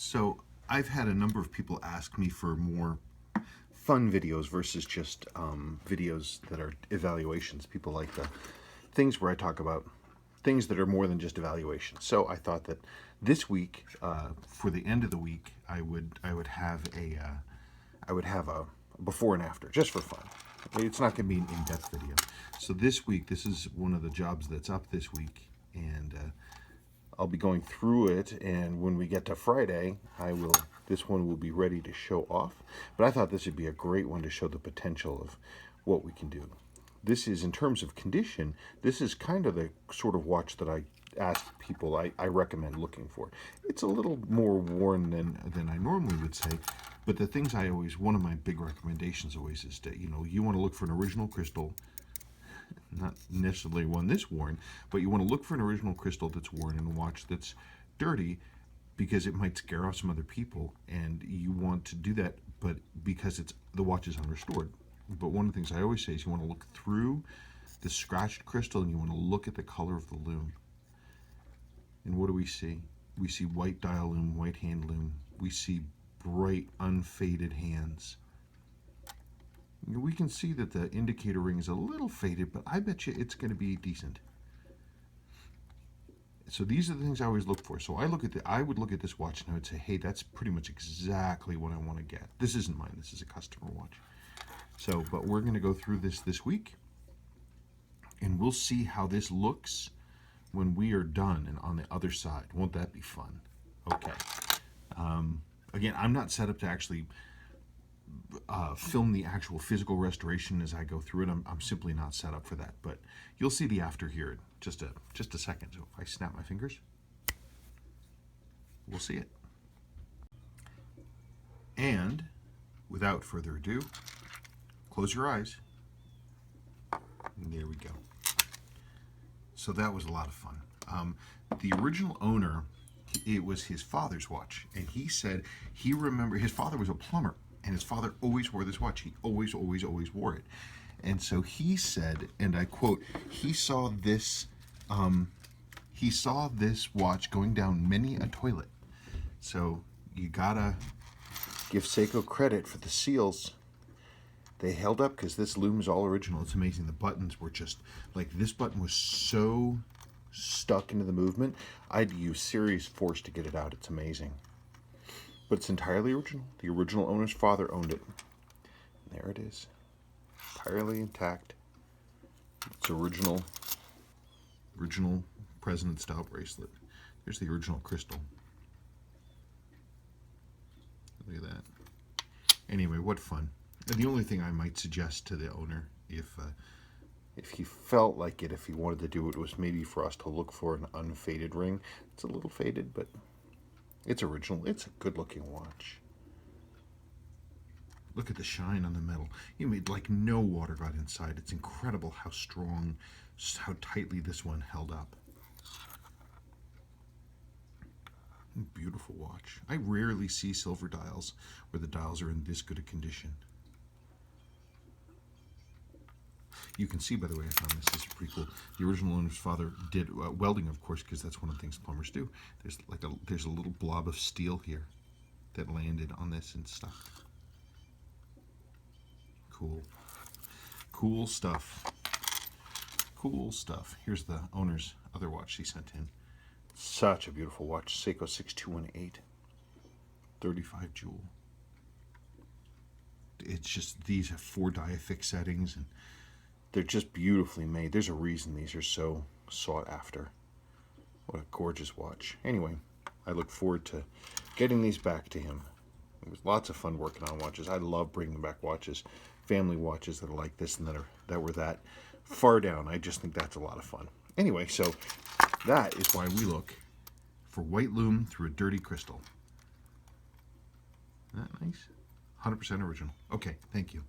So I've had a number of people ask me for more fun videos versus just videos that are evaluations. People like the things where I talk about things that are more than just evaluations. So I thought that this week, for the end of the week, I would have a before and after, just for fun. It's not going to be an in-depth video. So this week, this is one of the jobs that's up this week, and I'll be going through it, and when we get to Friday, this one will be ready to show off. But I thought this would be a great one to show the potential of what we can do. This is, in terms of condition, this is kind of the sort of watch that I ask people I recommend looking for. It's a little more worn than I normally would say, but the things one of my big recommendations always is that, you want to look for an original crystal, not necessarily one this worn, but you want to look for an original crystal that's worn and a watch that's dirty, because it might scare off some other people, and you want to do that, but because the watch is unrestored. But one of the things I always say is you want to look through the scratched crystal, and you want to look at the color of the lume. And what do we see? We see white dial lume, white hand lume. We see bright, unfaded hands. We can see that the indicator ring is a little faded, but I bet you it's going to be decent. So these are the things I always look for. So I would look at this watch and I would say, hey, that's pretty much exactly what I want to get. This isn't mine. This is a customer watch. So, but we're going to go through this week, and we'll see how this looks when we are done and on the other side. Won't that be fun? Okay. Again, I'm not set up to actually film the actual physical restoration as I go through it. I'm simply not set up for that, but you'll see the after here in just a second. So if I snap my fingers, we'll see it. And without further ado, close your eyes. And there we go. So that was a lot of fun. The original owner, it was his father's watch, and he said he remembered his father was a plumber, and his father always wore this watch. He always wore it. And so he said, and I quote, he saw this watch going down many a toilet. So you gotta give Seiko credit for the seals. They held up because this lume is all original. It's amazing. The buttons were just like, this button was so stuck into the movement, I'd use serious force to get it out. It's amazing. But it's entirely original. The original owner's father owned it. And there it is. Entirely intact. It's original president style bracelet. There's the original crystal. Look at that. Anyway, what fun. And the only thing I might suggest to the owner, if he felt like it, if he wanted to do it, was maybe for us to look for an unfaded ring. It's a little faded, but it's original. It's a good-looking watch. Look at the shine on the metal. You made like no water got inside. It's incredible how strong, how tightly this one held up. Beautiful watch. I rarely see silver dials where the dials are in this good a condition. You can see, by the way, I found this is pretty cool. The original owner's father did welding, of course, because that's one of the things plumbers do. There's a little blob of steel here that landed on this and stuff. Cool stuff. Cool stuff. Here's the owner's other watch he sent in. Such a beautiful watch. Seiko 6218. 35 jewel. It's just, these have 4 diafix settings, and they're just beautifully made. There's a reason these are so sought after. What a gorgeous watch. Anyway, I look forward to getting these back to him. It was lots of fun working on watches. I love bringing back watches, family watches that are like this and that were that far down. I just think that's a lot of fun. Anyway, so that is why we look for white lume through a dirty crystal. Isn't that nice? 100% original. Okay, thank you.